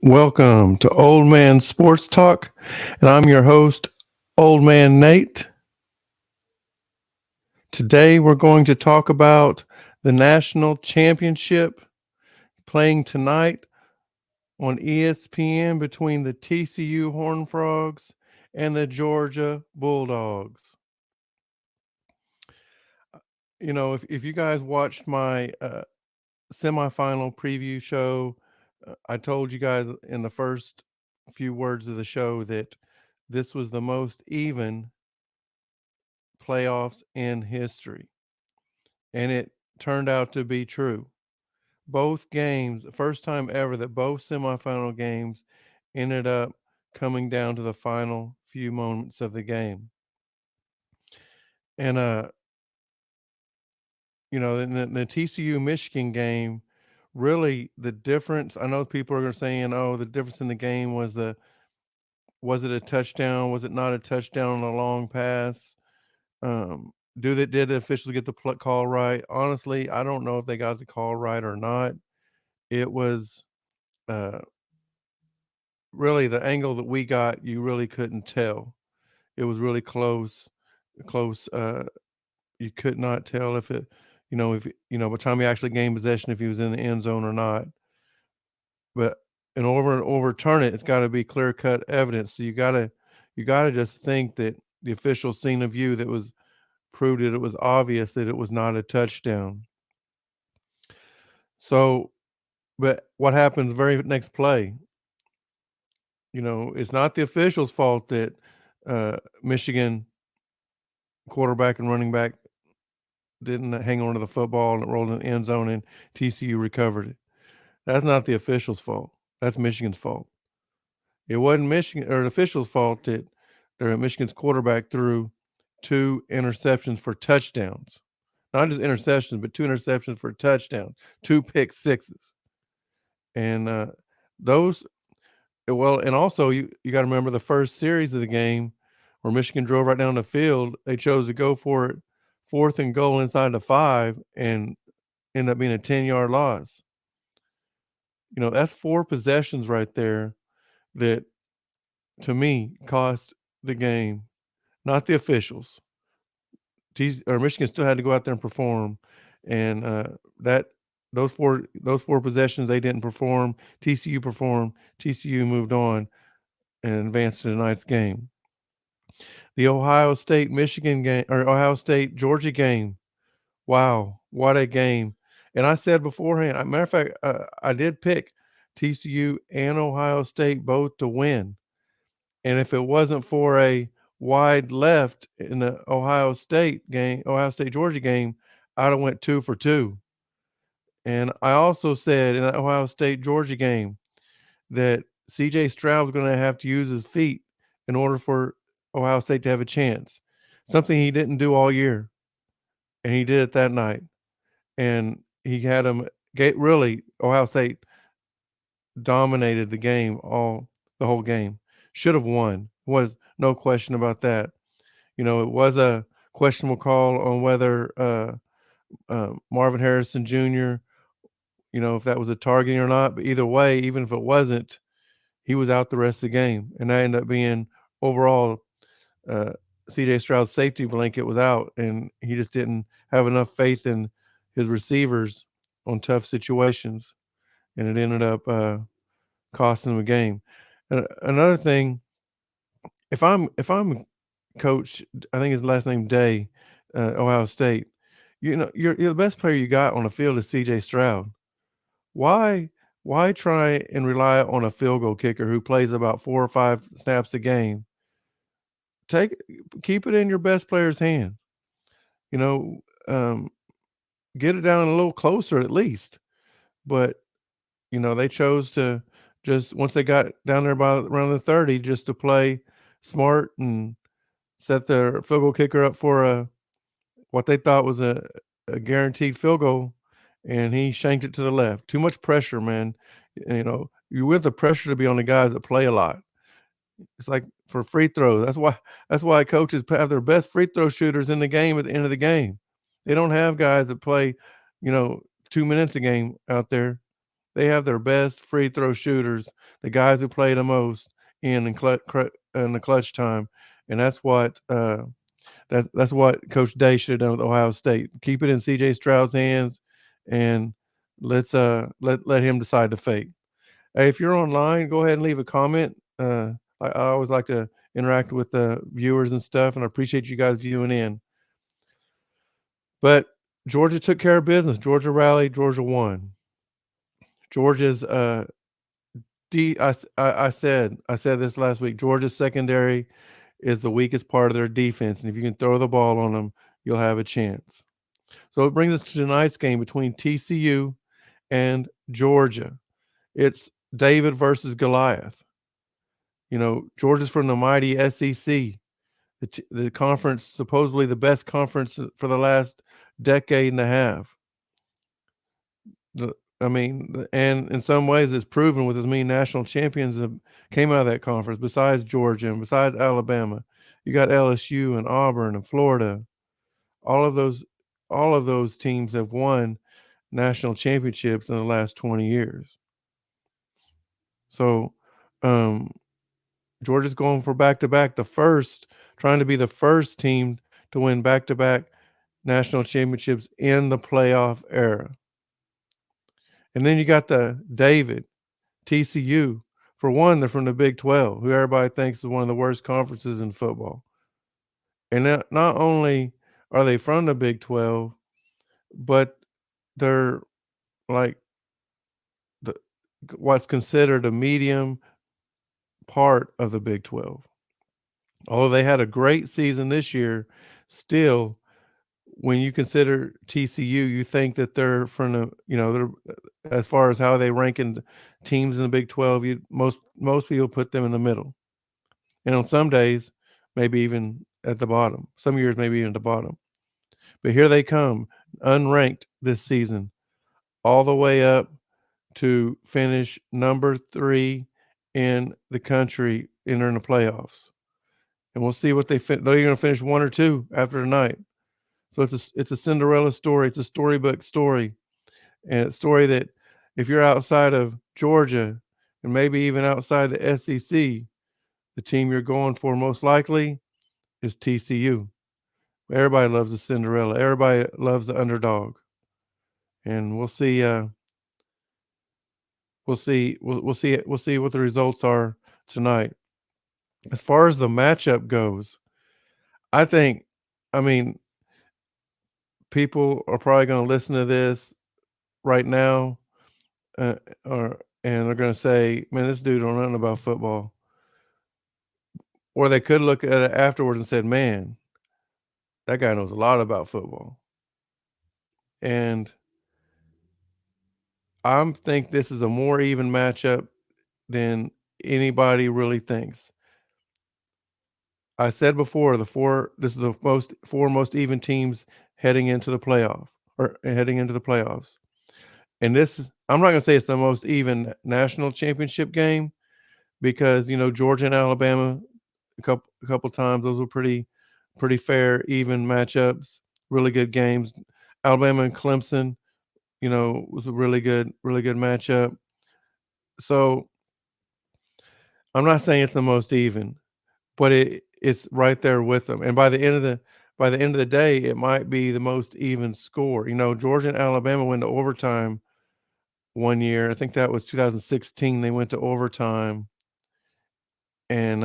Welcome to Old Man Sports Talk, and I'm your host, Old Man Nate. Today we're going to talk about the national championship playing tonight on ESPN between the TCU Horned Frogs and the Georgia Bulldogs. If you guys watched my semifinal preview show, I told you guys in the first few words of the show that this was the most even playoffs in history. And it turned out to be true. Both games, first time ever that both semifinal games ended up coming down to the final few moments of the game. And in the TCU Michigan game, really the difference, I know people are saying, oh, the difference in the game was was it a touchdown? Was it not a touchdown on a long pass? Did the officials get the call right? Honestly, I don't know if they got the call right or not. It was uh, really the angle that we got. You really couldn't tell. It was really close. Close. You could not tell if it, if by the time he actually gained possession, if he was in the end zone or not. But in order to overturn it, it's got to be clear cut evidence. So you gotta just think that the official seen a view that was proved it was obvious that it was not a touchdown. So, but what happens very next play? It's not the officials' fault that Michigan quarterback and running back didn't hang on to the football and it rolled in the end zone and TCU recovered it. That's not the officials' fault. That's Michigan's fault. It wasn't Michigan or the officials' fault that Michigan's quarterback threw two interceptions for touchdowns. Not just interceptions, but two interceptions for touchdowns, two pick sixes. And those well, and also you got to remember the first series of the game where Michigan drove right down the field. They chose to go for it, fourth and goal inside the 5, and end up being a 10-yard loss. That's 4 possessions right there that, to me, cost the game, not the officials. Michigan still had to go out there and perform, and that those four possessions they didn't perform. TCU performed. TCU moved on and advanced to tonight's game. The Ohio State Michigan game or Ohio State Georgia game. Wow, what a game! And I said beforehand, matter of fact, I did pick TCU and Ohio State both to win. And if it wasn't for a wide left in the Ohio State Georgia game, I'd have went 2 for 2. And I also said in that Ohio State Georgia game that CJ Stroud was going to have to use his feet in order for Ohio State to have a chance. Something he didn't do all year, and he did it that night. And he had him really Ohio State dominated the game the whole game. Should have won. Was no question about that. It was a questionable call on whether Marvin Harrison Jr. If that was a targeting or not. But either way, even if it wasn't, he was out the rest of the game, and that ended up being overall. C.J. Stroud's safety blanket was out, and he just didn't have enough faith in his receivers on tough situations, and it ended up costing him a game. And another thing, if I'm coach, I think his last name Day, Ohio State. You're the best player you got on the field is C.J. Stroud. Why why try and rely on a field goal kicker who plays about 4 or 5 snaps a game? Take Keep it in your best player's hands. You know, um, get it down a little closer at least. But they chose to just once they got down there by around the 30, just to play smart and set their field goal kicker up for what they thought was a guaranteed field goal, and he shanked it to the left. Too much pressure, man. You want the pressure to be on the guys that play a lot. It's like for free throws. That's why coaches have their best free throw shooters in the game at the end of the game. They don't have guys that play, you know, 2 minutes a game out there. They have their best free throw shooters, the guys who play the most in the clutch time, and that's what Coach Day should have done with Ohio State. Keep it in CJ Stroud's hands, and let him decide the fate. Hey, if you're online, go ahead and leave a comment. I always like to interact with the viewers and stuff, and I appreciate you guys viewing in. But Georgia took care of business. Georgia rallied. Georgia won. Georgia's I said this last week. Georgia's secondary is the weakest part of their defense, and if you can throw the ball on them, you'll have a chance. So it brings us to tonight's game between TCU and Georgia. It's David versus Goliath. Georgia's from the mighty SEC, the conference, supposedly the best conference for the last decade and a half. And in some ways, it's proven with as many national champions that came out of that conference. Besides Georgia and besides Alabama, you got LSU and Auburn and Florida. All of those, all of those teams have won national championships in the last 20 years. So, um, Georgia's going for back to back, trying to be the first team to win back to back national championships in the playoff era. And then you got the David, TCU. For one, they're from the Big 12, who everybody thinks is one of the worst conferences in football. And not only are they from the Big 12, but they're like the what's considered a medium part of the Big 12. Although they had a great season this year, still, when you consider TCU, you think that they're from they're as far as how they rank in teams in the Big 12, most people put them in the middle. And on some days, maybe even at the bottom. Some years, maybe even at the bottom. But here they come, unranked this season, all the way up to finish number 3 in the country entering the playoffs. And we'll see what they're going to finish 1 or 2 after tonight. So it's a Cinderella story. It's a storybook story, and it's a story that if you're outside of Georgia and maybe even outside the SEC, the team you're going for most likely is TCU. Everybody loves the Cinderella. Everybody loves the underdog, and we'll see. We'll see what the results are tonight. As far as the matchup goes, I think, I mean, people are probably going to listen to this right now, uh, and they're going to say, "Man, this dude don't know nothing about football." Or they could look at it afterwards and said, "Man, that guy knows a lot about football." And I think this is a more even matchup than anybody really thinks. I said before, this is the four most even teams heading into the heading into the playoffs. And I'm not going to say it's the most even national championship game because, Georgia and Alabama a couple times, those were pretty fair, even matchups, really good games. Alabama and Clemson, was a really good matchup. So I'm not saying it's the most even, but it's right there with them. And by the end of the day, it might be the most even score. Georgia and Alabama went to overtime one year. I think that was 2016. They went to overtime, and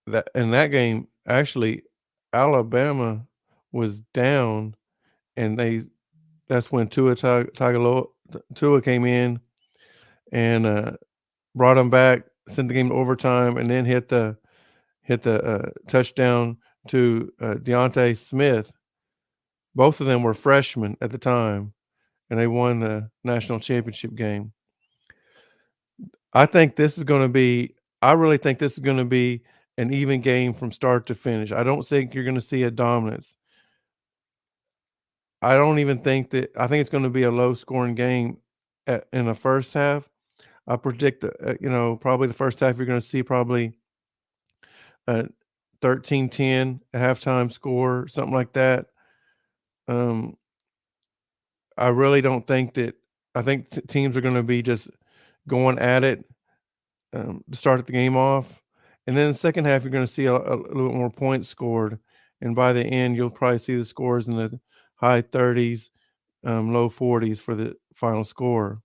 that in that game, actually, Alabama was down, and that's when Tua came in and brought them back, sent the game to overtime, and then hit the touchdown to Deontay Smith. Both of them were freshmen at the time, and they won the national championship game. I think this is going to be. I really think this is going to be an even game from start to finish. I don't think you're going to see a dominance. I don't even think that. I think it's going to be a low scoring game in the first half. I predict, probably the first half you're going to see probably 13-10 halftime score, something like that. Um, I really don't think that I think teams are gonna be just going at it, to start the game off, and then the second half, you're gonna see a little more points scored, and by the end, you'll probably see the scores in the high 30s, low 40s for the final score.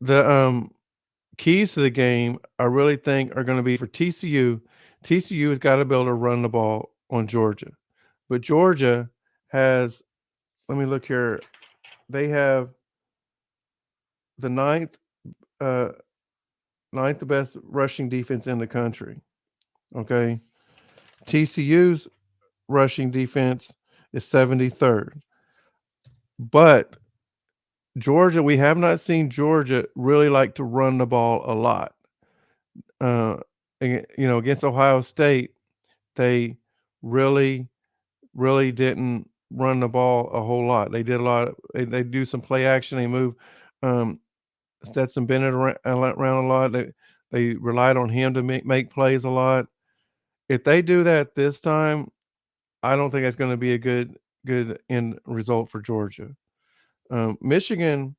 The keys to the game, I really think, are gonna be for TCU. TCU has gotta be able to run the ball on Georgia, but Georgia has let me look here. They have the uh, 9th best rushing defense in the country, okay? TCU's rushing defense is 73rd, but Georgia, we have not seen Georgia really like to run the ball a lot. Uh, against Ohio State, they really, really didn't run the ball a whole lot. They did a lot. They do some play action. They move um, Stetson Bennett around a lot. They relied on him to make plays a lot. If they do that this time, I don't think that's going to be a good end result for Georgia. Michigan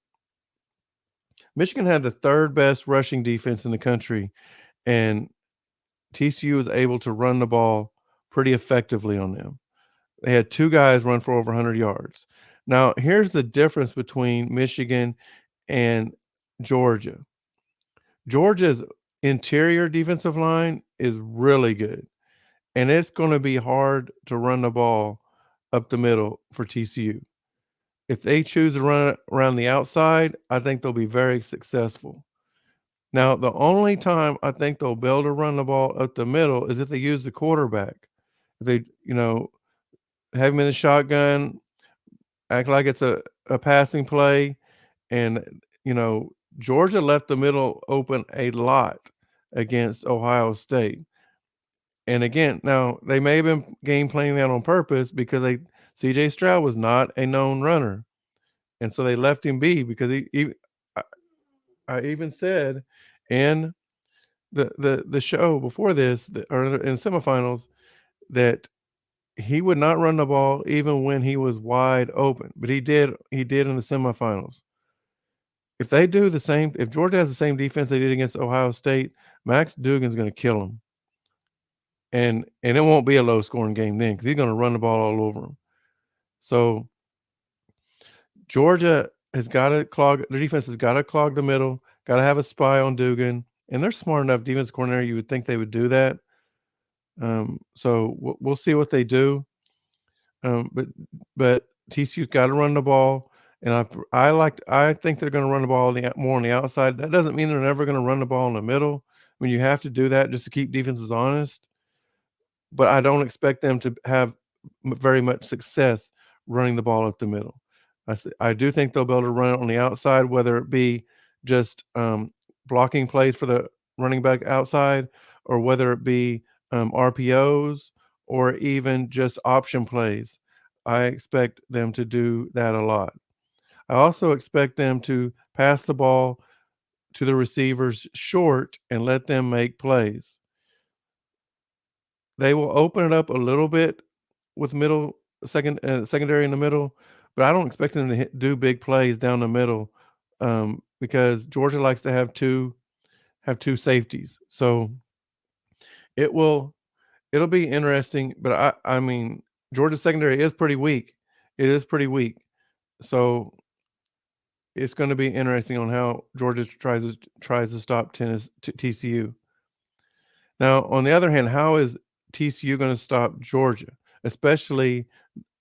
had the third best rushing defense in the country, and TCU was able to run the ball pretty effectively on them. They had 2 guys run for over 100 yards. Now, here's the difference between Michigan and Georgia. Georgia's interior defensive line is really good, and it's gonna be hard to run the ball up the middle for TCU. If they choose to run it around the outside, I think they'll be very successful. Now, the only time I think they'll be able to run the ball up the middle is if they use the quarterback. If they, have him in the shotgun, act like it's a passing play, and, Georgia left the middle open a lot against Ohio State. And again, now they may have been game planning that on purpose because CJ Stroud was not a known runner, and so they left him be because he I I even said in the show before this, or in semifinals, that he would not run the ball even when he was wide open, but he did in the semifinals. If Georgia has the same defense they did against Ohio State, Max Duggan's gonna kill him. And it won't be a low scoring game then because he's gonna run the ball all over him. So Georgia has gotta clog their defense has gotta clog the middle, gotta have a spy on Dugan, and they're smart enough defense coordinator, you would think they would do that. So we'll see what they do. But TCU's gotta run the ball, and I think they're gonna run the ball more on the outside. That doesn't mean they're never gonna run the ball in the middle. I mean, you have to do that just to keep defenses honest, but I don't expect them to have very much success running the ball up the middle. I do think they'll be able to run it on the outside, whether it be just blocking plays for the running back outside, or whether it be RPOs, or even just option plays. I expect them to do that a lot. I also expect them to pass the ball to the receivers short and let them make plays. They will open it up a little bit with secondary in the middle, but I don't expect them to do big plays down the middle, because Georgia likes to have two safeties. So it will it'll be interesting, but I mean, Georgia's secondary is pretty weak. It is pretty weak. So it's gonna be interesting on how Georgia tries to stop TCU. Now, on the other hand, how is TCU gonna stop Georgia, especially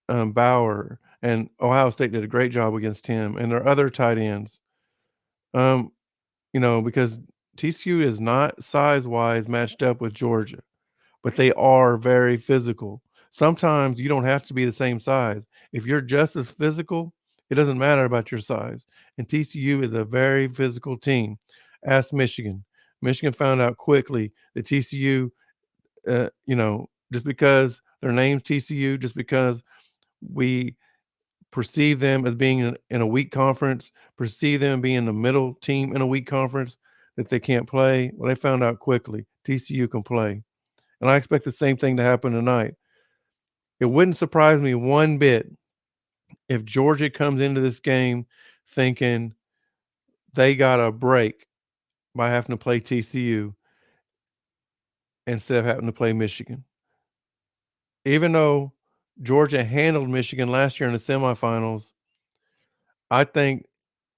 Bauer, and Ohio State did a great job against him and their other tight ends. Um, because TCU is not size-wise matched up with Georgia, but they are very physical. Sometimes you don't have to be the same size. If you're just as physical, it doesn't matter about your size. And TCU is a very physical team. Ask Michigan. Michigan found out quickly that TCU, just because their name's TCU, just because we perceive them as being in a weak conference, perceive them being the middle team in a weak conference, that they can't play. Well, they found out quickly TCU can play, and I expect the same thing to happen tonight. It wouldn't surprise me one bit If Georgia comes into this game thinking they got a break by having to play TCU instead of having to play Michigan. Even though Georgia handled Michigan last year in the semifinals, I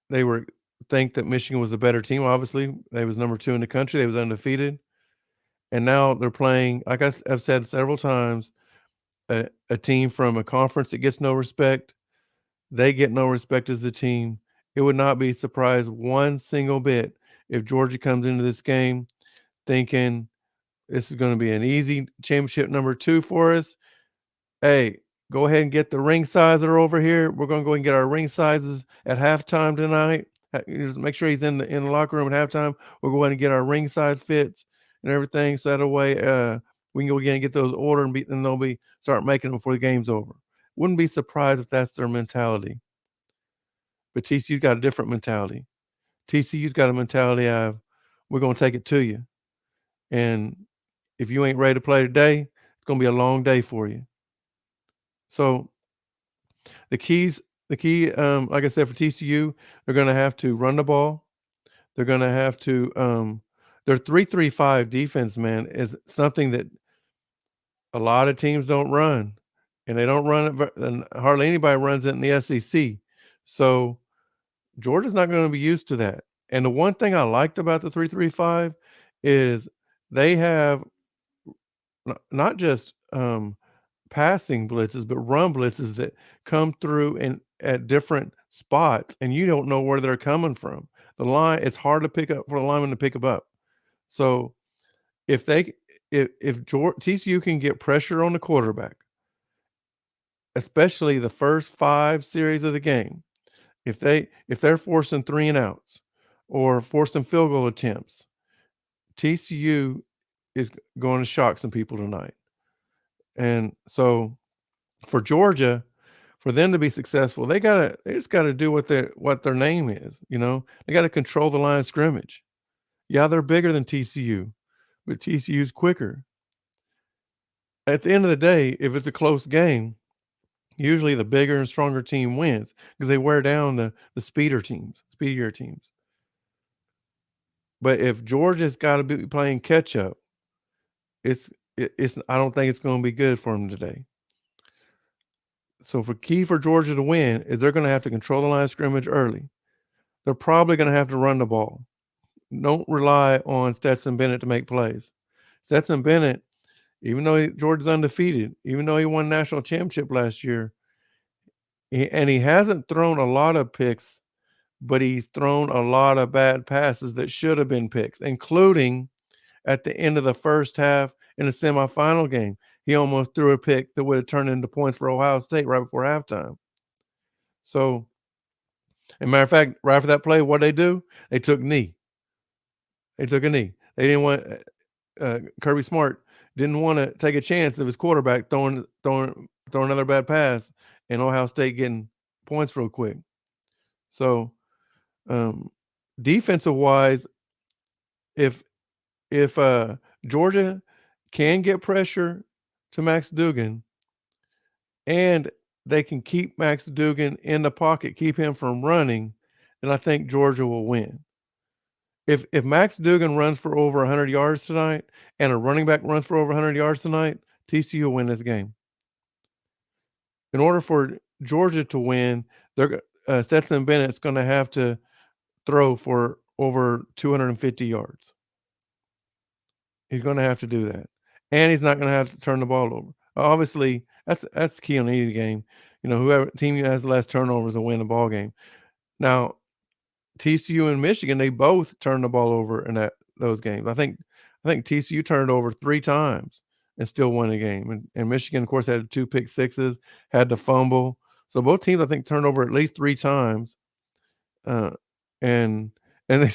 they were think that Michigan was the better team, obviously. They was number 2 in the country, they was undefeated, and now they're playing, like I've said several times, a team from a conference that gets no respect. They get no respect as a team. It would not be surprised one single bit if Georgia comes into this game thinking this is gonna be an easy championship number 2 for us. Hey, go ahead and get the ring sizer over here. We're gonna go and get our ring sizes at halftime tonight. Just make sure he's in the locker room at halftime. We'll go ahead and get our ring size fits and everything, so that way we can go again and get those ordered and they'll be start making them before the game's over. Wouldn't be surprised if that's their mentality. But TCU's got a different mentality. TCU's got a mentality of we're gonna take it to you, and if you ain't ready to play today, it's gonna be a long day for you. So the keys the key, like I said, for TCU, they're gonna have to run the ball. They're gonna have to, their 3-3-5 defense, man, is something that a lot of teams don't run, and they don't run it and hardly anybody runs it in the SEC. So, Georgia's not gonna be used to that. And the one thing I liked about the 3-3-5 is they have not just, passing blitzes, but run blitzes that come through and at different spots, and you don't know where they're coming from. The line it's hard to pick up for the lineman to pick them up. So if they if TCU can get pressure on the quarterback, especially the first 5 series of the game, if they're forcing 3 and outs or forcing field goal attempts, TCU is going to shock some people tonight. And so for Georgia, for them to be successful, they just gotta do what their name is, you know? They gotta control the line of scrimmage. Yeah, they're bigger than TCU, but TCU's quicker. At the end of the day, if it's a close game, usually the bigger and stronger team wins because they wear down the speedier teams. But if Georgia's gotta be playing catch up, it's it's I don't think it's gonna be good for them today. So for key for Georgia to win is they're gonna have to control the line of scrimmage early. They're probably gonna have to run the ball. Don't rely on Stetson Bennett to make plays. Stetson Bennett, even though Georgia's undefeated, even though he won national championship last year, he hasn't thrown a lot of picks, but he's thrown a lot of bad passes that should have been picks, including at the end of the first half in the semifinal game. He almost threw a pick that would have turned into points for Ohio State right before halftime. So, as a matter of fact, right after that play, what they do? They took knee. They took a knee. They didn't want Kirby Smart didn't want to take a chance of his quarterback throwing another bad pass and Ohio State getting points real quick. So, um, defensive wise, if Georgia can get pressure to Max Duggan and they can keep Max Duggan in the pocket, keep him from running, then I think Georgia will win. If Max Duggan runs for over 100 yards tonight and a running back runs for over 100 yards tonight, TCU will win this game. In order for Georgia to win, Stetson Bennett's gonna have to throw for over 250 yards. He's gonna have to do that, and he's not gonna have to turn the ball over. Obviously, that's key on any game. You know, whoever team has the less turnovers will win the ball game. Now, TCU and Michigan, they both turned the ball over in those games. I think TCU turned it over 3 times and still won the game, and Michigan, of course, had 2 pick sixes, had the fumble. So both teams, I think, turned over at least 3 times, uh, and and they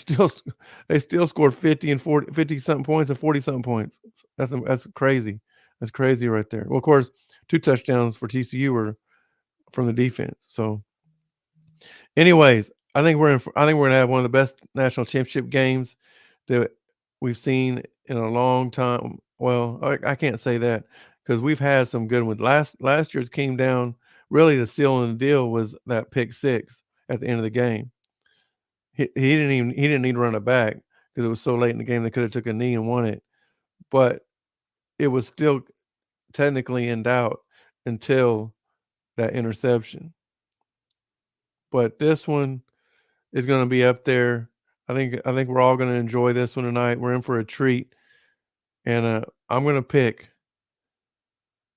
still scored 50 and 40 50 something points and 40 something points. That's crazy. That's crazy right there. Well, of course, 2 touchdowns for TCU were from the defense. So anyways, I think we're gonna have one of the best national championship games that we've seen in a long time. Well, I can't say that because we've had some good ones. Last year's came down really the seal in the deal was that pick six at the end of the game. He didn't need to run it back because it was so late in the game they could have took a knee and won it. But it was still technically in doubt until that interception. But this one is gonna be up there. I think we're all gonna enjoy this one tonight. We're in for a treat, and, I'm gonna pick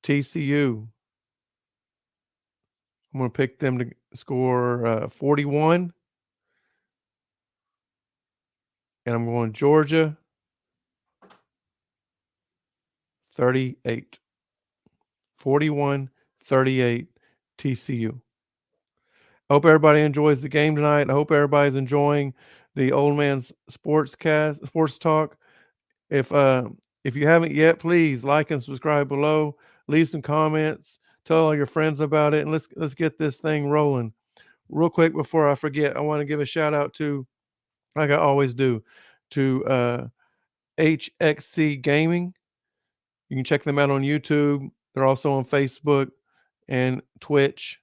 TCU. I'm gonna pick them to score, 41, and I'm going Georgia 38. 41-38 TCU. I hope everybody enjoys the game tonight. I hope everybody's enjoying the Old Man's Sports Talk. If, if you haven't yet, please like and subscribe below. Leave some comments. Tell all your friends about it, and let's get this thing rolling. Real quick before I forget, I wanna give a shout out to, like I always do, to, HXC Gaming. You can check them out on YouTube. They're also on Facebook and Twitch,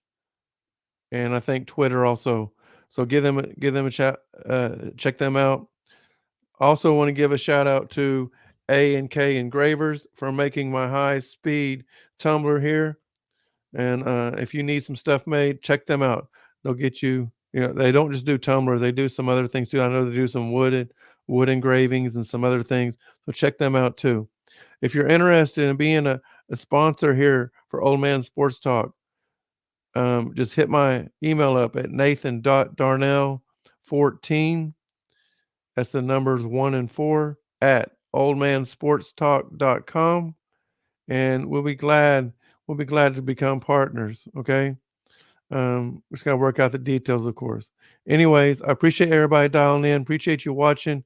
and I think Twitter also. So give them a chat, check them out. Also want to give a shout out to A&K Engravers for making my high speed tumbler here. And if you need some stuff made, check them out. They'll get you. You know, they don't just do tumblers; they do some other things too. I know they do some wood engravings and some other things. So check them out too. If you're interested in being a sponsor here for Old Man Sports Talk, just hit my email up at nathan.darnell14. That's the numbers 1 and 4 at oldmansportstalk.com. And we'll be glad to become partners. Okay. We just gotta work out the details, of course. Anyways, I appreciate everybody dialing in. Appreciate you watching.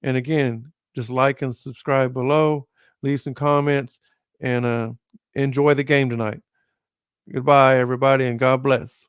And again, just like and subscribe below, leave some comments, and enjoy the game tonight. Goodbye, everybody, and God bless.